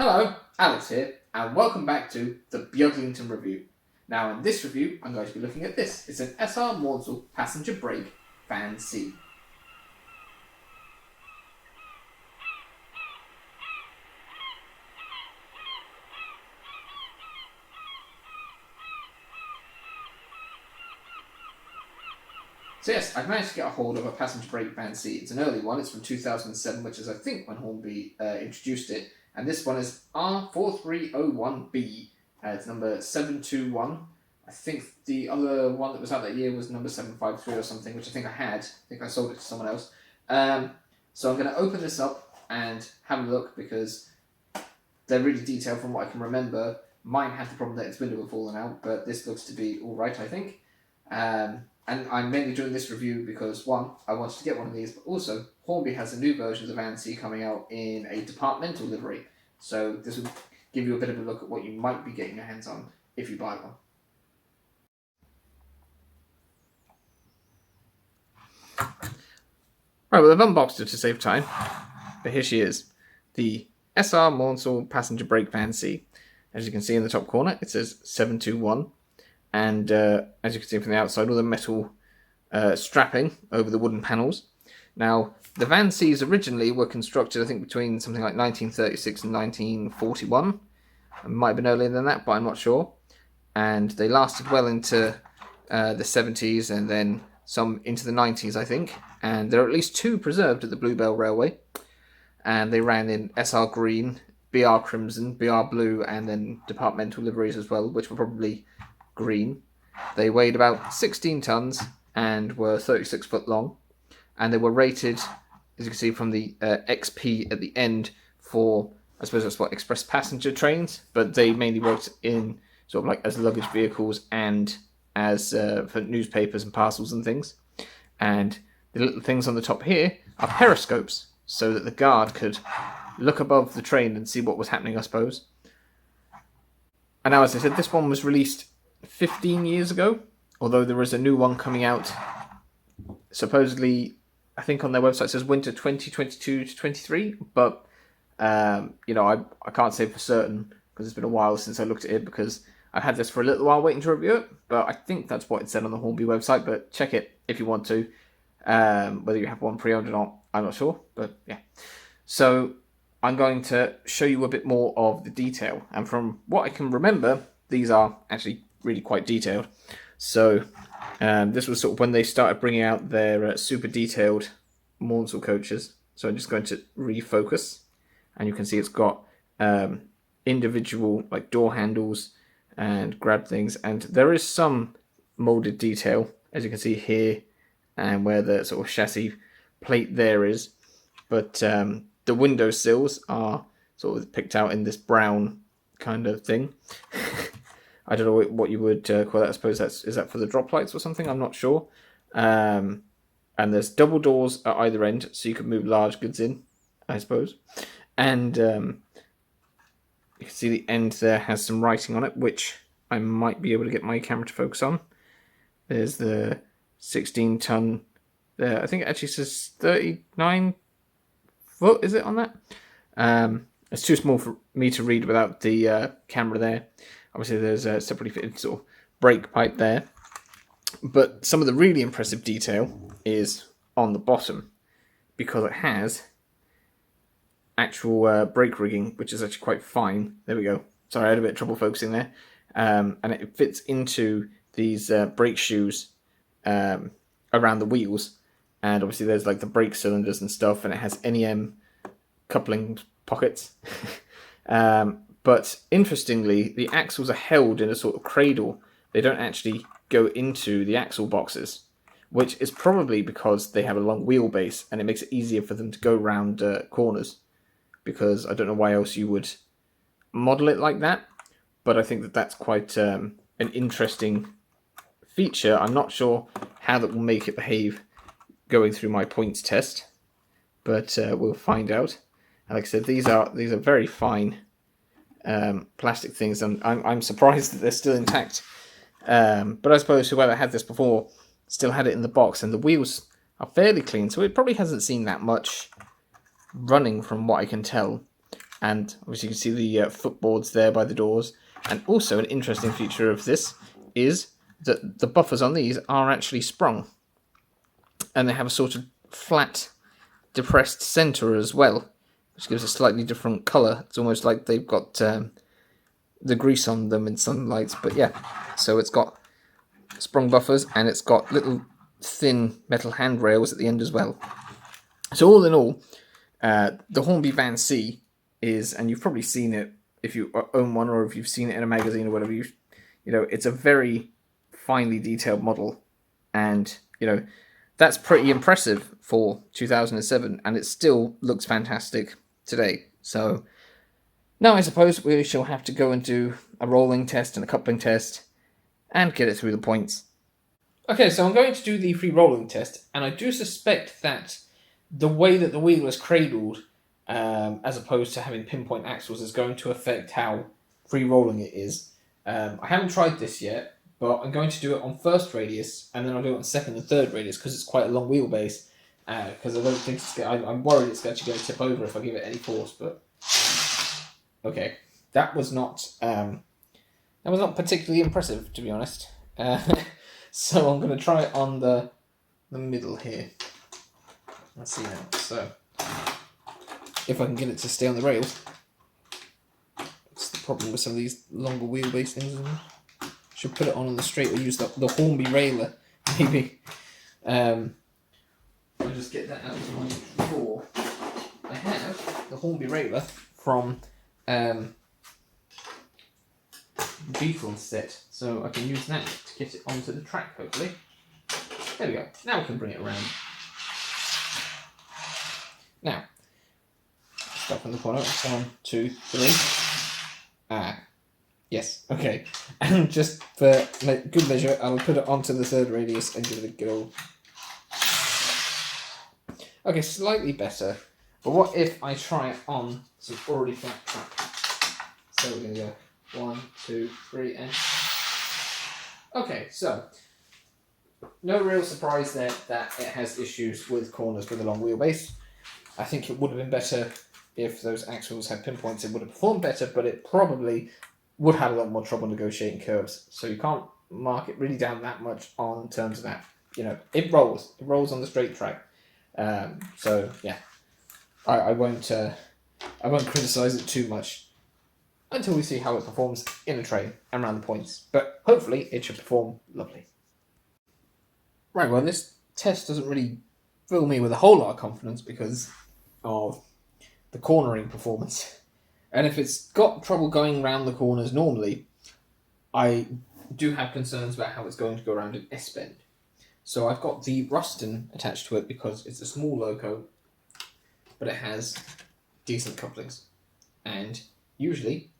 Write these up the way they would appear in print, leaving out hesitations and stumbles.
Hello, Alex here, and welcome back to the Beaglington review. Now in this review, I'm going to be looking at this. It's an SR Maunsell Passenger Brake Van C. So yes, I've managed to get a hold of a passenger brake Van C. It's an early one, it's from 2007, which is I think when Hornby introduced it. And this one is R4301B. It's number 721. I think the other one that was out that year was number 753 or something, which I think I had. I think I sold it to someone else. So I'm going to open this up and have a look because they're really detailed from what I can remember. Mine had the problem that its window had fallen out, but this looks to be alright, I think. And I'm mainly doing this review because, one, I wanted to get one of these, but also Hornby has a new version of the Van C coming out in a departmental livery. So this will give you a bit of a look at what you might be getting your hands on if you buy one. Right, well, I've unboxed her to save time, but here she is. The SR Maunsell Passenger Brake Van C. As you can see in the top corner, it says 721. And as you can see from the outside, all the metal strapping over the wooden panels. Now, the Van Cs originally were constructed, I think, between something like 1936 and 1941. It might have been earlier than that, but I'm not sure. And they lasted well into the 70s and then some into the 90s, I think. And there are at least two preserved at the Bluebell Railway. And they ran in SR Green, BR Crimson, BR Blue, and then departmental liveries as well, which were probably green. They weighed about 16 tons and were 36 foot long, and they were rated, as you can see from the XP at the end, for, I suppose that's what, express passenger trains, but they mainly worked in sort of like as luggage vehicles and as for newspapers and parcels and things. And the little things on the top here are periscopes, so that the guard could look above the train and see what was happening, I suppose. And now, as I said, this one was released 15 years ago, although there is a new one coming out supposedly, I think on their website it says winter 2022 to 23, but you know, I can't say for certain because it's been a while since I looked at it, because I've had this for a little while waiting to review it, but I think that's what it said on the Hornby website. But check it if you want to. Whether you have one pre-owned or not, I'm not sure, but yeah. So I'm going to show you a bit more of the detail, and from what I can remember, these are actually really quite detailed. So this was sort of when they started bringing out their super detailed Maunsell coaches. So I'm just going to refocus, and you can see it's got individual like door handles and grab things, and there is some molded detail, as you can see here, and where the sort of chassis plate there is, but the window sills are sort of picked out in this brown kind of thing. I don't know what you would call that. I suppose is that for the drop lights or something? I'm not sure. And there's double doors at either end, so you can move large goods in, I suppose. And you can see the end there has some writing on it, which I might be able to get my camera to focus on. There's the 16 ton there. I think it actually says 39 foot, is it on that? It's too small for me to read without the camera there. Obviously, there's a separately fitted sort of brake pipe there. But some of the really impressive detail is on the bottom, because it has actual brake rigging, which is actually quite fine. There we go. Sorry, I had a bit of trouble focusing there. And it fits into these brake shoes around the wheels. And obviously, there's like the brake cylinders and stuff, and it has NEM coupling pockets. But interestingly, the axles are held in a sort of cradle. They don't actually go into the axle boxes, which is probably because they have a long wheelbase and it makes it easier for them to go around corners. Because I don't know why else you would model it like that, but I think that that's quite an interesting feature. I'm not sure how that will make it behave going through my points test, but we'll find out. And like I said, these are very fine plastic things, and I'm surprised that they're still intact. But I suppose whoever had this before still had it in the box, and the wheels are fairly clean, so it probably hasn't seen that much running from what I can tell. And obviously you can see the footboards there by the doors. And also an interesting feature of this is that the buffers on these are actually sprung. And they have a sort of flat, depressed centre as well, which gives a slightly different colour. It's almost like they've got the grease on them in some lights. But yeah, so it's got sprung buffers and it's got little thin metal handrails at the end as well. So all in all, the Hornby Van C is, and you've probably seen it if you own one or if you've seen it in a magazine or whatever, you know, it's a very finely detailed model, and you know, that's pretty impressive for 2007, and it still looks fantastic today. So now I suppose we shall have to go and do a rolling test and a coupling test and get it through the points. Okay, so I'm going to do the free rolling test, and I do suspect that the way that the wheel is cradled, as opposed to having pinpoint axles, is going to affect how free rolling it is. I haven't tried this yet, but I'm going to do it on first radius, and then I'll do it on second and third radius, because it's quite a long wheelbase. Because I don't think I'm worried it's actually going to tip over if I give it any force. But okay, that was not particularly impressive, to be honest. So I'm going to try it on the middle here. Let's see now. So if I can get it to stay on the rails. That's the problem with some of these longer wheelbase things, isn't it? Should put it on the straight or use the Hornby railer, maybe. I'll just get that out of my drawer. I have the Hornby railer from Beagle set, so I can use that to get it onto the track, hopefully. There we go. Now we can bring it around. Now, stop in the corner. 1, 2, 3. Yes, okay. And just for good measure, I'll put it onto the third radius and give it a go. Okay, slightly better. But what if I try it on some already flat track? So we're going to go 1, 2, 3, and... Okay, so no real surprise there that it has issues with corners with a long wheelbase. I think it would have been better if those axles had pinpoints. It would have performed better, but it probably would have a lot more trouble negotiating curves. So you can't mark it really down that much on terms of that. You know, it rolls. It rolls on the straight track. So yeah, I won't criticise it too much until we see how it performs in a train and around the points. But hopefully it should perform lovely. Right, well, this test doesn't really fill me with a whole lot of confidence because of the cornering performance. And if it's got trouble going around the corners normally, I do have concerns about how it's going to go around an S-bend. So I've got the Ruston attached to it because it's a small loco, but it has decent couplings. And usually,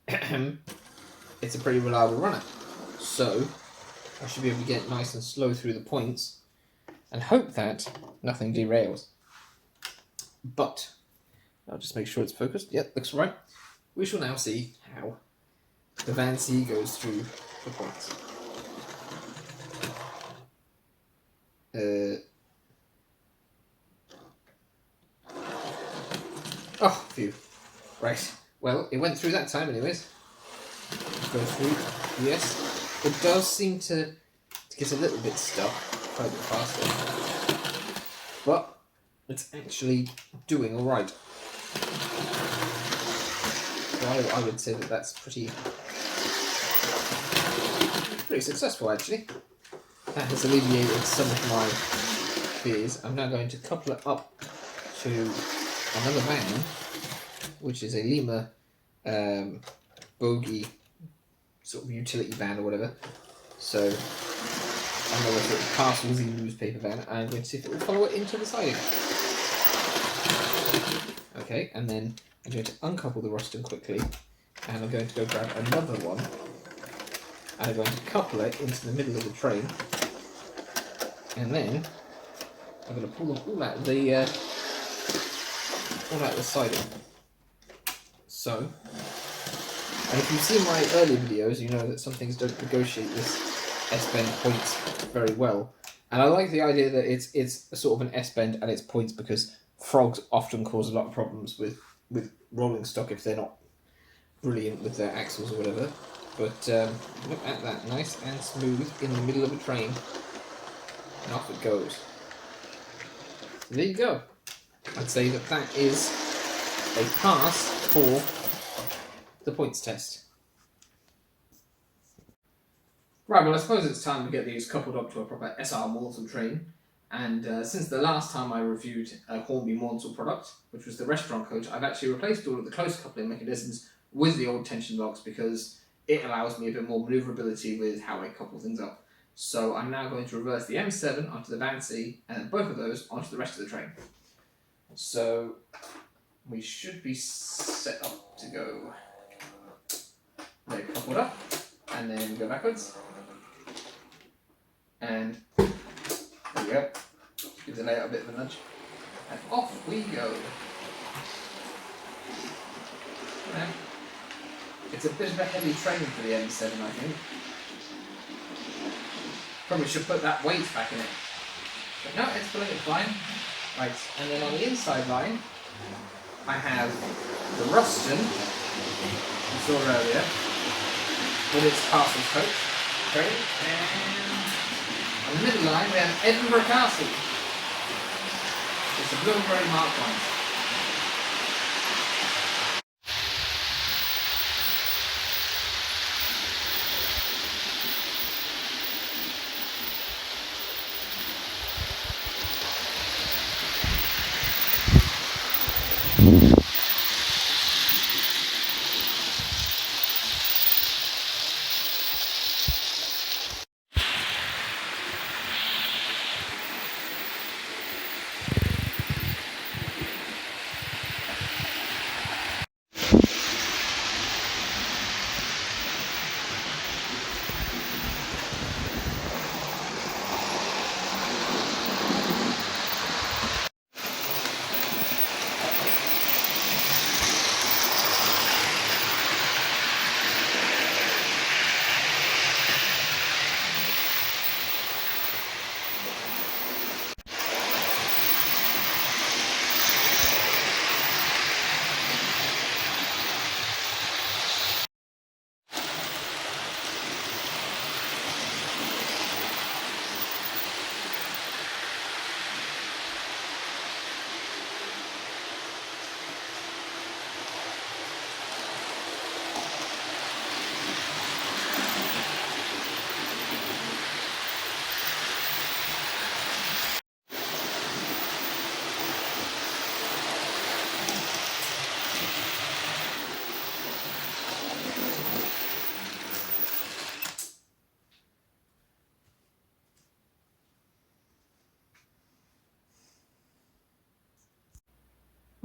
it's a pretty reliable runner. So I should be able to get nice and slow through the points and hope that nothing derails. But I'll just make sure it's focused. Yep, looks right. We shall now see how the Van C goes through the points. Oh, phew. Right. Well, it went through that time anyways. Go through. Yes. It does seem to get a little bit stuck. Try a bit faster. But it's actually doing alright. So I would say that that's pretty successful actually. That has alleviated some of my fears. I'm now going to couple it up to another van, which is a Lima bogie sort of utility van or whatever. So another sort of Castlesy newspaper van. I'm going to see if it will follow it into the siding. Okay, and then I'm going to uncouple the Ruston quickly, and I'm going to go grab another one, and I'm going to couple it into the middle of the train, and then I'm going to pull them all out of the siding. So, and if you've seen my earlier videos, you know that some things don't negotiate this S-bend points very well, and I like the idea that it's a sort of an S-bend and it's points because frogs often cause a lot of problems with with rolling stock if they're not brilliant with their axles or whatever. But look at that, nice and smooth in the middle of a train, and off it goes. There you go. I'd say that that is a pass for the points test. Right, well I suppose it's time to get these coupled up to a proper SR Maunsell train. And since the last time I reviewed a Hornby Maunsell product, which was the restaurant coach, I've actually replaced all of the close coupling mechanisms with the old tension locks because it allows me a bit more manoeuvrability with how I couple things up. So I'm now going to reverse the M7 onto the Van C and both of those onto the rest of the train. So we should be set up to go. They're coupled up and then go backwards. And there we go. Give the layout a bit of a nudge. And off we go. Now, it's a bit of a heavy train for the M7, I think. Probably should put that weight back in it. But no, it's pulling it fine. Right, and then on the inside line, I have the Ruston, you saw earlier, with its parcels coach. Okay, and on the middle line we have Edinburgh Castle. It's a blue and grey marked line.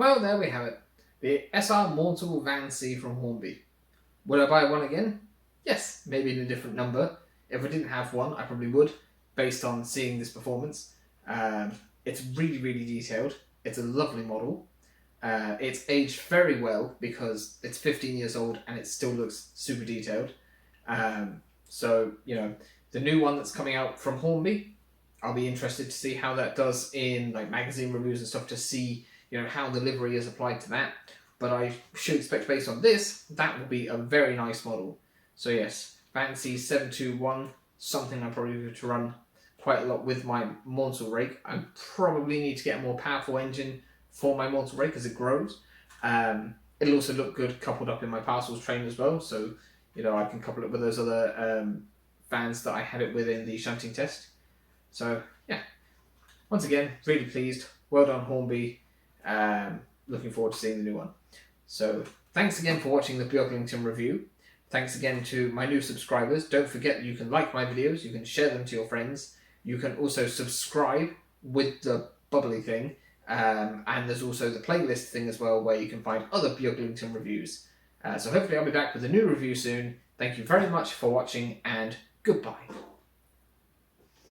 Well, there we have it. The SR Maunsell Van C from Hornby. Would I buy one again? Yes, maybe in a different number. If I didn't have one, I probably would, based on seeing this performance. It's really, really detailed. It's a lovely model. It's aged very well because it's 15 years old and it still looks super detailed. So, you know, the new one that's coming out from Hornby, I'll be interested to see how that does in like magazine reviews and stuff, to see, you know, how the livery is applied to that. But I should expect, based on this, that will be a very nice model. So yes, Van C 721, something I'm probably going to run quite a lot with my Maunsell rake. I probably need to get a more powerful engine for my Maunsell rake as it grows. It'll also look good coupled up in my parcels train as well. So, you know, I can couple it with those other vans that I had it with in the shunting test. So yeah, once again, really pleased. Well done, Hornby. Looking forward to seeing the new one. So thanks again for watching the Beaglington review. Thanks again to my new subscribers. Don't forget, you can like my videos, you can share them to your friends, you can also subscribe with the bubbly thing, and there's also the playlist thing as well, where you can find other Beaglington reviews. So hopefully I'll be back with a new review soon. Thank you very much for watching, and goodbye.